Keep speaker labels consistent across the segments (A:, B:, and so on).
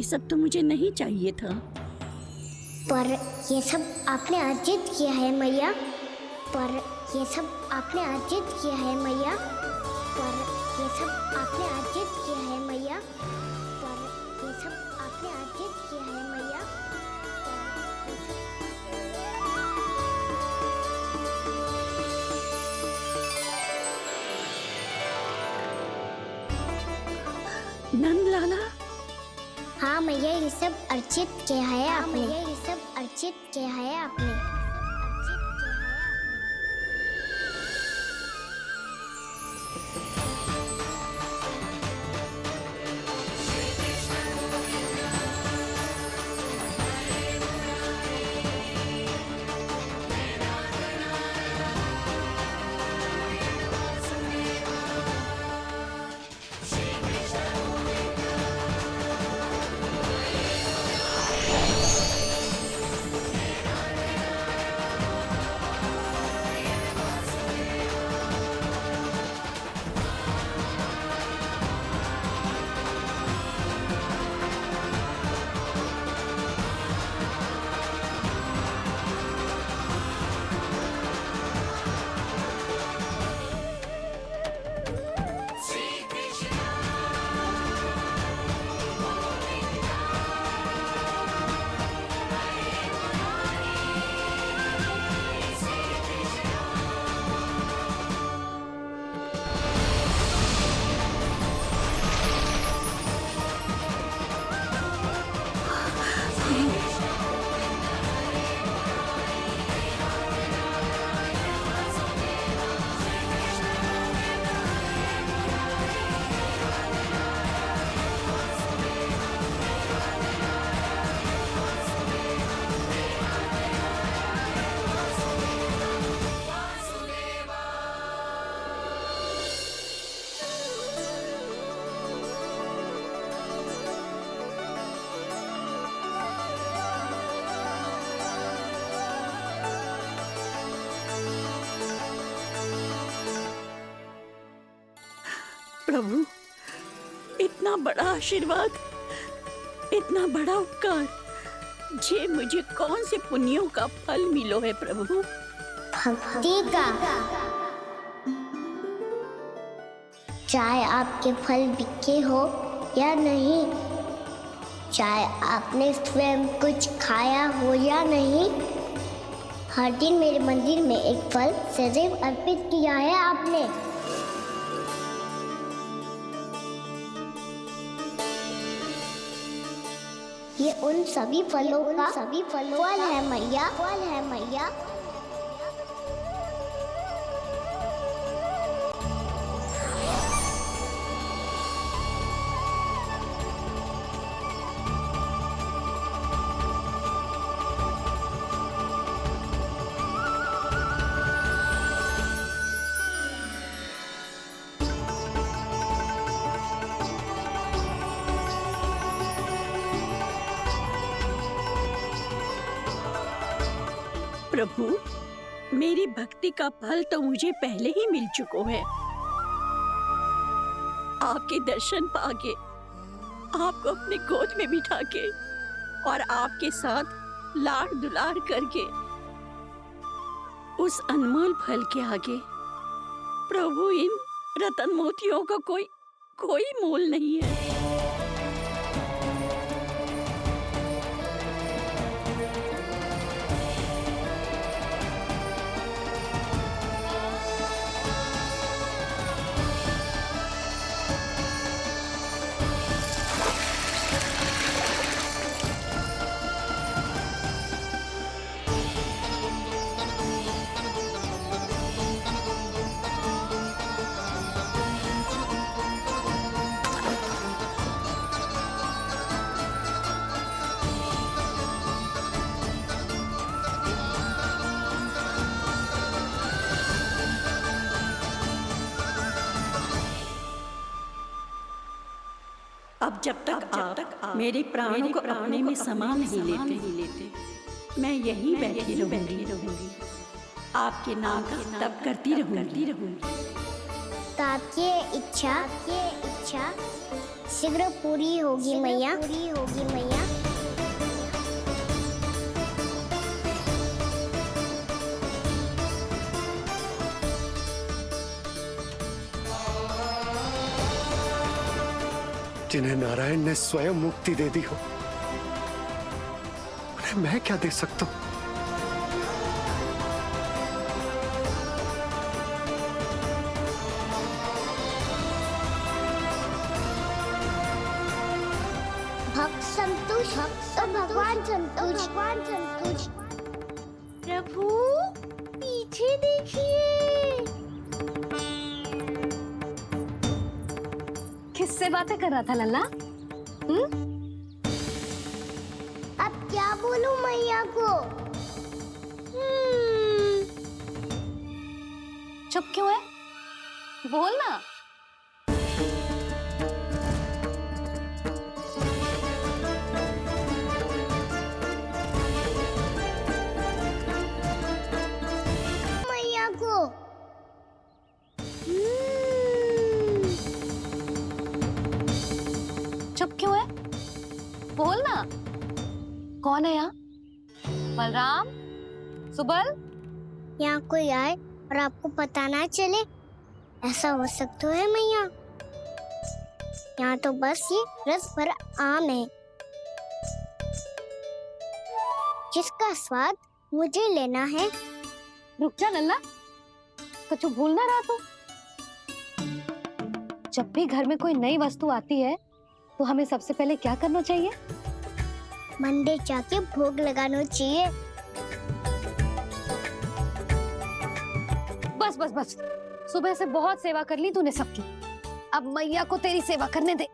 A: सब तो मुझे नहीं चाहिए था।
B: पर ये सब आपने अर्जित किया है मैया। पर ये सब आपने अर्जित किया है मैया। पर ये सब आपने अर्जित किया है मैया। पर ये सब आपने अर्जित किया है मैया।
A: नंद लाला,
B: हाँ मैया, ये सब अर्जित किया है आपने। ये सब अर्जित किया है आपने।
A: प्रभु, इतना बड़ा आशीर्वाद, इतना बड़ा उपकार, जे मुझे कौन से पुण्यों का फल मिलो है प्रभु?
B: भक्ति का। चाहे आपके फल बिके हो या नहीं, चाहे आपने स्वयं कुछ खाया हो या नहीं, हर दिन मेरे मंदिर में एक फल सदैव अर्पित किया है आपने। ये उन सभी फलों का फल है मैया। फल है मैया।
A: प्रभु, मेरी भक्ति का फल तो मुझे पहले ही मिल चुका है। आपके दर्शन पाके, आपको अपने गोद में बिठा के और आपके साथ लाड़ दुलार करके, उस अनमोल फल के आगे प्रभु इन रतन मोतियों का कोई मोल नहीं है। अब जब तक आप मेरे प्राणों को अपने में समा नहीं लेते, मैं यहीं बैठी रहूंगी, आपके नाम का तप करती रहूंगी।
B: तो आपकी इच्छा शीघ्र पूरी होगी मैया, पूरी होगी मैया।
C: जिन्हें नारायण ने स्वयं मुक्ति दे दी हो, उन्हें मैं क्या दे सकता हूं?
B: भक्त संतुष्ट, तो भगवान संतुष्ट, भगवान संतुष्ट। प्रभु पीछे देखिए।
D: किससे बातें कर रहा था लल्ला?
B: अब क्या बोलूं मैया को?
D: चुप क्यों है? बोल ना।
B: मैया को
D: चुप क्यों है? बोल ना। कौन है यहाँ? बलराम, सुबल?
B: यहाँ कोई आए और आपको पता ना चले, ऐसा हो सकता है मैया? यहाँ तो बस ये रस भरा आम है जिसका स्वाद मुझे लेना है।
D: रुक जा लल्ला, कुछ भूल ना रहा तू। जब भी घर में कोई नई वस्तु आती है तो हमें सबसे पहले क्या करना चाहिए?
B: मंदिर जाके भोग लगाना चाहिए।
D: बस बस बस, सुबह से बहुत सेवा कर ली तूने सबकी, अब मैया को तेरी सेवा करने दे।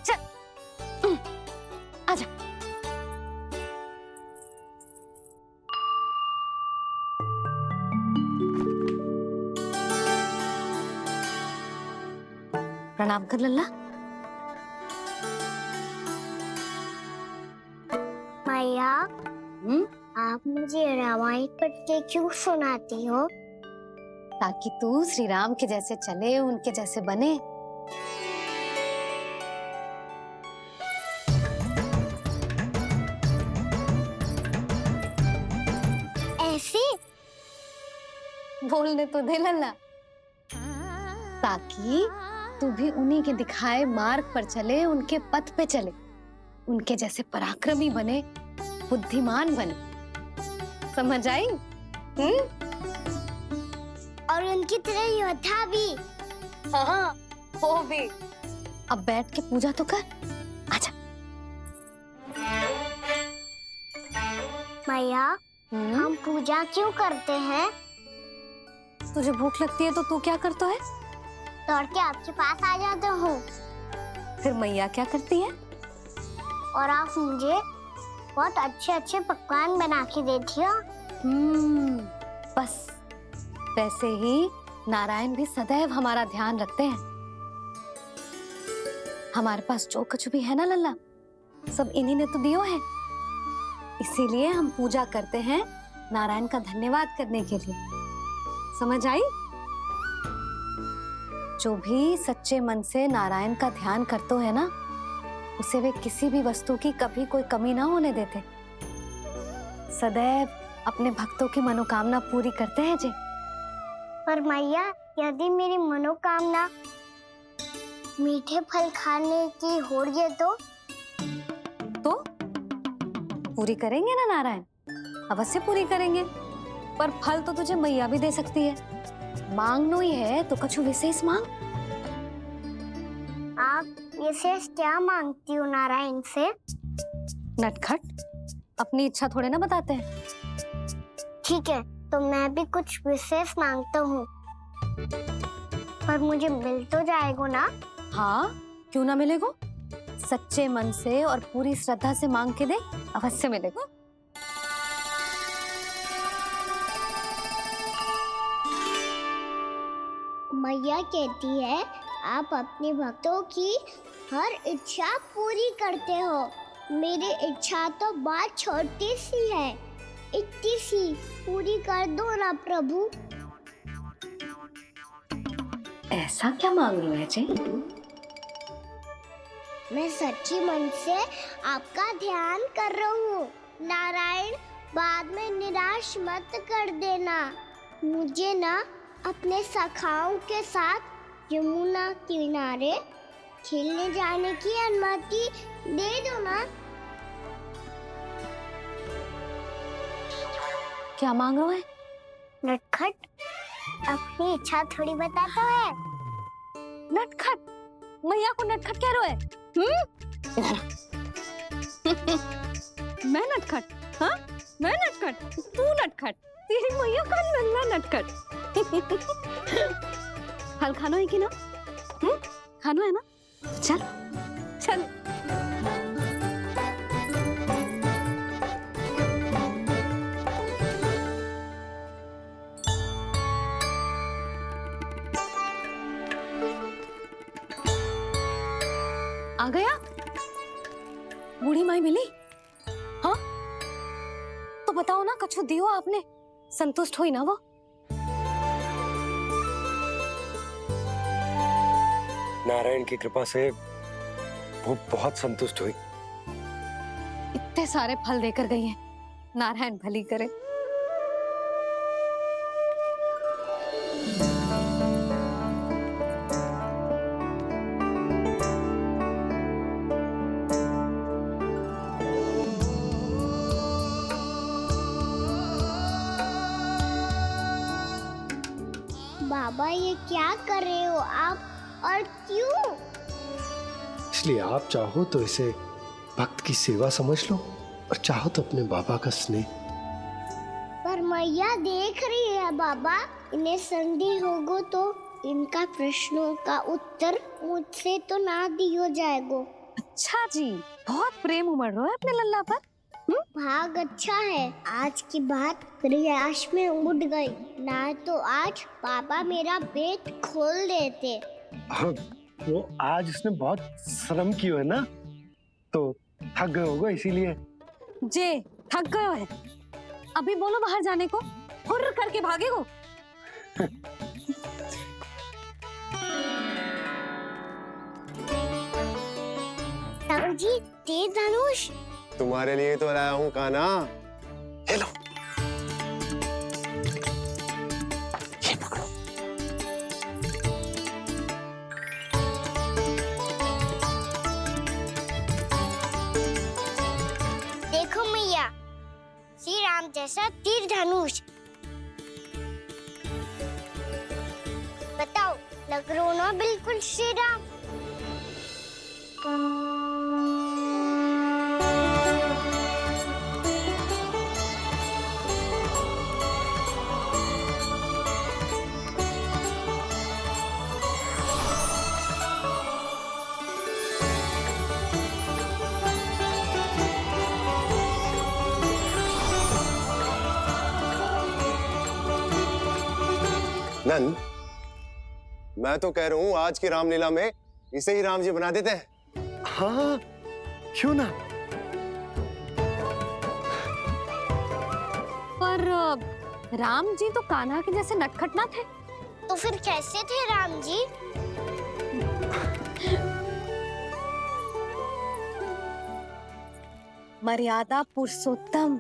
D: चल आजा। प्रणाम कर लल्ला।
B: मैया, आप मुझे रामायण पढ़ के क्यों सुनाती हो?
D: ताकि तू श्री राम के जैसे चले, उनके जैसे बने।
B: ऐसे?
D: बोलने तो दे लल्ला। ताकि तू भी उन्हीं के दिखाए मार्ग पर चले, उनके पथ पे चले, उनके जैसे पराक्रमी बने, बुद्धिमान बने। समझ आई?
B: और उनकी तरह योद्धा भी।
D: हाँ, वो भी। अब बैठ के पूजा तो कर। आजा।
B: मैया, हम पूजा क्यों करते हैं?
D: तुझे भूख लगती है तो तू क्या करता है?
B: दौड़ के आपके पास आ जाता हूँ।
D: फिर मैया क्या करती है?
B: और आप मुझे बहुत अच्छे अच्छे पकवान बना के देती हो।
D: बस वैसे ही नारायण भी सदैव हमारा ध्यान रखते हैं। हमारे पास जो कुछ भी है ना लल्ला, सब इन्हीं ने तो दियो है। इसीलिए हम पूजा करते हैं नारायण का धन्यवाद करने के लिए। समझ आई? जो भी सच्चे मन से नारायण का ध्यान करते है ना, उसे वे किसी भी वस्तु की कभी कोई कमी ना होने देते। सदैव अपने भक्तों की मनोकामना पूरी करते हैं जी।
B: पर मैया, यदि मेरी मनोकामना मीठे फल खाने की हो रही है तो
D: पूरी करेंगे ना नारायण? अवश्य पूरी करेंगे। पर फल तो तुझे मैया भी दे सकती है। मांगनो ही है तो कुछ विशेष मांग।
B: आप विशेष क्या मांगती हो नारायण से?
D: नटखट, अपनी इच्छा थोड़े ना बताते हैं।
B: ठीक है, तो मैं भी कुछ विशेष मांगता हूँ, पर मुझे मिल तो जाएगा ना?
D: हाँ, क्यों ना मिलेगा? सच्चे मन से और पूरी श्रद्धा से मांग के दे, अवश्य मिलेगा।
B: मैया कहती है आप अपने भक्तों की हर इच्छा पूरी करते हो। मेरी इच्छा तो बहुत छोटी सी है, इतनी सी पूरी कर दो ना प्रभु।
D: ऐसा क्या मांग लो है जी?
B: मैं सच्ची मन से आपका ध्यान कर रहा हूँ। नारायण, बाद में निराश मत कर देना। मुझे ना अपने सखाओं के साथ यमुना किनारे खेलने जाने की अनुमति दे दो ना।
D: क्या मांग रहा है?
B: नटखट अपनी इच्छा थोड़ी बताता है।
D: नटखट? मैया को नटखट कह रहे है? मैं नटखट? हाँ, मैं नटखट? तू नटखट? तेरी मैया का नल्ला नटखट। फल खानो है कि ना? खानो है ना? चल चल। आ गया? बूढ़ी माई मिली? हाँ, तो बताओ ना, कछु दियो आपने, संतुष्ट हुई ना वो?
C: नारायण की कृपा से वो बहुत संतुष्ट हुई।
D: इतने सारे फल देकर गई हैं, नारायण भली करे।
B: बाबा, ये क्या कर रहे हो आप, और क्यों?
C: इसलिए आप चाहो तो इसे भक्त की सेवा समझ लो, और चाहो तो अपने बाबा का स्नेह।
B: पर मैया देख रही है बाबा, इन्हें संदेह होगो तो इनका प्रश्नों का उत्तर मुझसे तो ना दियो जाएगो।
D: अच्छा जी, बहुत प्रेम उमड़ रहा है अपने लल्ला पर।
B: भाग अच्छा है, आज की बात प्रयास में उड़ गई, ना तो आज पापा मेरा पेट खोल देते।
C: वो आज उसने बहुत श्रम किया है ना, तो थक गए होगा इसीलिए।
D: जे थक गए है, अभी बोलो बाहर जाने को, हुर्र करके भागेगो।
B: राम जी, तीर धनुष
E: तुम्हारे लिए तो लाया हूँ कान्हा।
C: ये लो, ये पकड़ो।
B: देखो मैया, श्री राम जैसा तीर धनुष। बताओ, लग रहा ना बिल्कुल श्री राम?
E: नंद, मैं तो कह रहा हूँ आज की रामलीला में इसे ही राम जी बना देते हैं।
C: हाँ, क्यों ना।
D: पर राम जी तो कान्हा के जैसे नटखट ना थे।
B: तो फिर कैसे थे राम जी?
D: मर्यादा पुरुषोत्तम,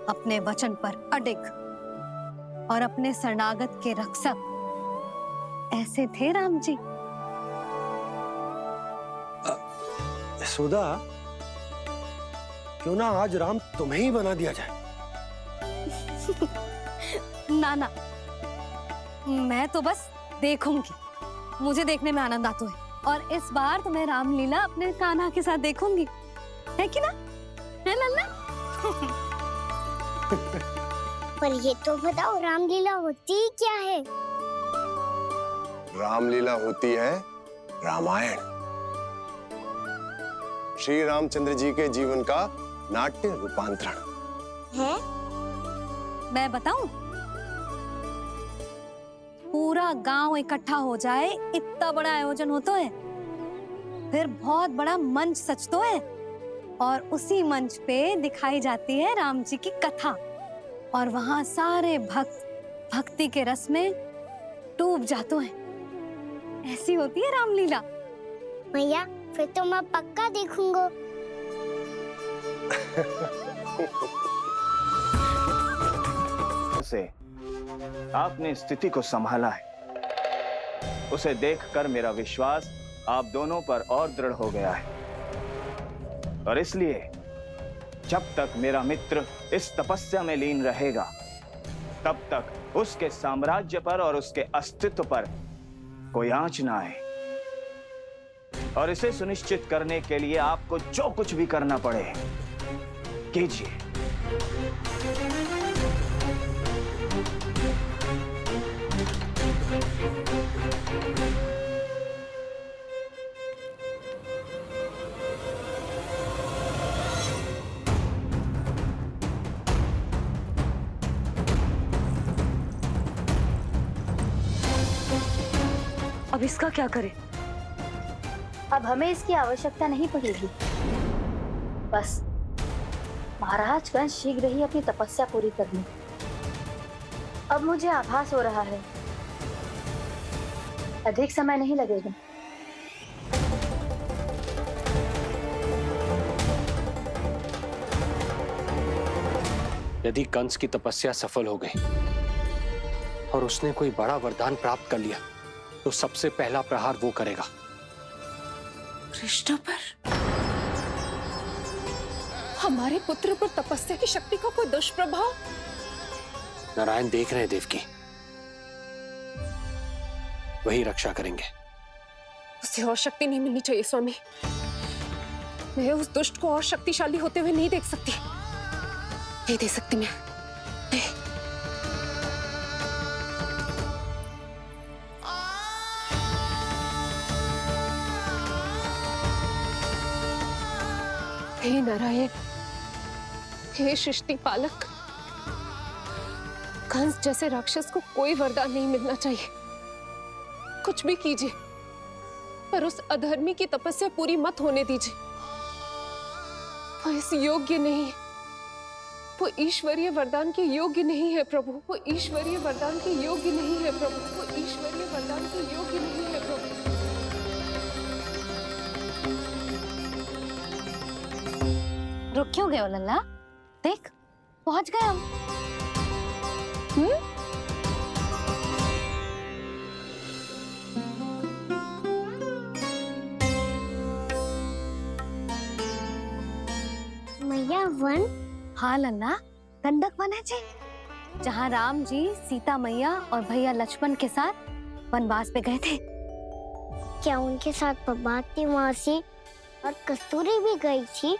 D: अपने वचन पर अडिग और अपने शरणागत के रक्षक, ऐसे थे राम जी।
C: यशोदा, क्यों ना आज राम तुम्हें ही बना दिया जाए।
D: ना ना, मैं तो बस देखूंगी, मुझे देखने में आनंद आता है, और इस बार तो मैं रामलीला अपने कान्हा के साथ देखूंगी, है कि ना? है लल्ला?
B: पर ये तो बताओ, रामलीला होती क्या है?
E: रामलीला होती है रामायण, श्री रामचंद्र जी के जीवन का नाट्य रूपांतरण
B: है।
D: मैं बताऊं? पूरा गांव इकट्ठा हो जाए, इतना बड़ा आयोजन होता है, फिर बहुत बड़ा मंच सजतो है, और उसी मंच पे दिखाई जाती है राम जी की कथा, और वहां सारे भक्त भक्ति के रस में डूब जाते हैं। ऐसी होती है रामलीला।
B: भैया, फिर तो मैं पक्का देखूंगा।
F: से आपने स्थिति को संभाला है, उसे देखकर मेरा विश्वास आप दोनों पर और दृढ़ हो गया है। और इसलिए जब तक मेरा मित्र इस तपस्या में लीन रहेगा, तब तक उसके साम्राज्य पर और उसके अस्तित्व पर कोई आंच ना आए। और इसे सुनिश्चित करने के लिए आपको जो कुछ भी करना पड़े कीजिए।
G: अब इसका क्या करें?
H: अब हमें इसकी आवश्यकता नहीं पड़ेगी। बस महाराजगण शीघ्र ही अपनी तपस्या पूरी कर लें। अब मुझे आभास हो रहा है अधिक समय नहीं लगेगा।
C: यदि कंस की तपस्या सफल हो गई और उसने कोई बड़ा वरदान प्राप्त कर लिया, तो सबसे पहला प्रहार वो करेगा।
G: कृष्ण पर? हमारे पुत्र पर तपस्या की शक्ति का कोई दुष्प्रभाव?
C: नारायण देख रहे हैं देवकी, वही रक्षा करेंगे।
G: उसे और शक्ति नहीं मिलनी चाहिए स्वामी। मैं उस दुष्ट को और शक्तिशाली होते हुए नहीं देख सकती, नहीं दे सकती मैं। हे नारायण, हे सृष्टि पालक, कंस जैसे राक्षस को कोई वरदान नहीं मिलना चाहिए। कुछ भी कीजिए, पर उस अधर्मी की तपस्या पूरी मत होने दीजिए। वो इस योग्य नहीं है, वो ईश्वरीय वरदान के योग्य नहीं है प्रभु। वो ईश्वरीय वरदान के योग्य नहीं है प्रभु। वो ईश्वरीय वरदान के योग्य नहीं है प्रभु।
D: रुक क्यों गए हो लल्ला? देख, पहुंच गए हम।
B: मैया वन?
D: हाँ लल्ला, गंडक वन है जी, जहाँ राम जी सीता मैया और भैया लक्ष्मण के साथ वनवास पे गए थे।
B: क्या उनके साथ पद्मावती मौसी और कस्तूरी भी गई थी?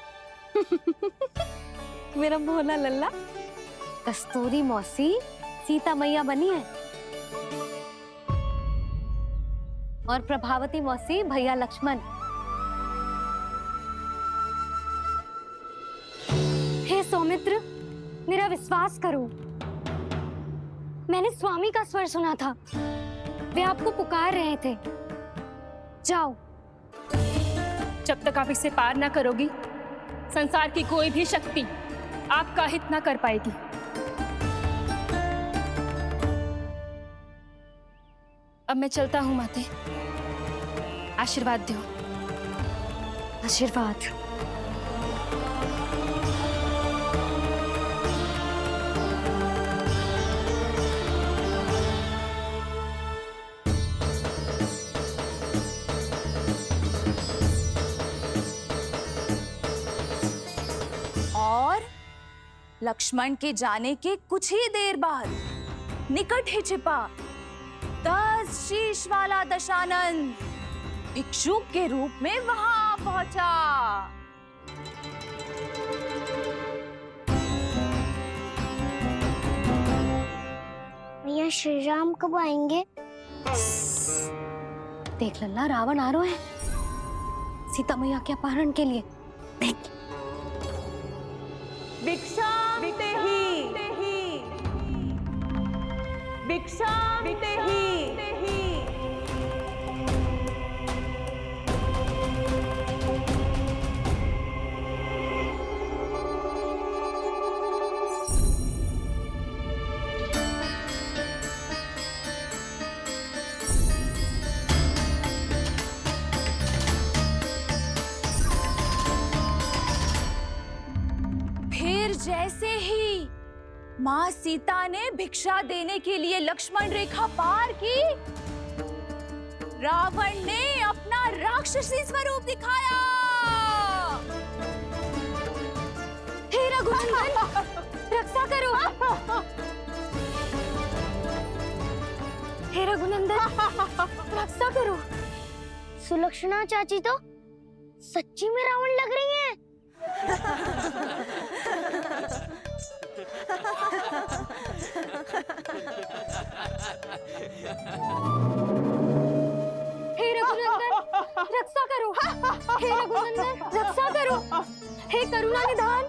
D: मेरा भोला लल्ला, कस्तूरी मौसी सीता मैया बनी है और प्रभावती मौसी भैया लक्ष्मण। हे सौमित्र, मेरा विश्वास करो, मैंने स्वामी का स्वर सुना था। वे आपको पुकार रहे थे। जाओ।
I: जब तक आप इसे पार ना करोगी, संसार की कोई भी शक्ति आपका हित ना कर पाएगी। अब मैं चलता हूँ माते, आशीर्वाद दो।
D: आशीर्वाद।
J: और लक्ष्मण के जाने के कुछ ही देर बाद निकट ही छिपा 10 शीश वाला दशानन भिक्षुक के रूप में वहां पहुंचा।
B: भैया श्री राम कब आएंगे?
D: देख लल्ला, रावण आ रहा है सीता मैया के अपहरण के लिए। देख,
J: भिक्षा देहि, भिक्षा देहि। माँ सीता ने भिक्षा देने के लिए लक्ष्मण रेखा पार की, रावण ने अपना राक्षसी स्वरूप दिखाया।
D: हे रघुनंदन, रक्षा करो। हे रघुनंदन, रक्षा करो।
B: सुलक्षणा चाची तो सच्ची में रावण लग रही हैं।
D: हे रघुनंदन, रक्षा करो। हे रघुनंदन, रक्षा करो। हे करुणा निधान,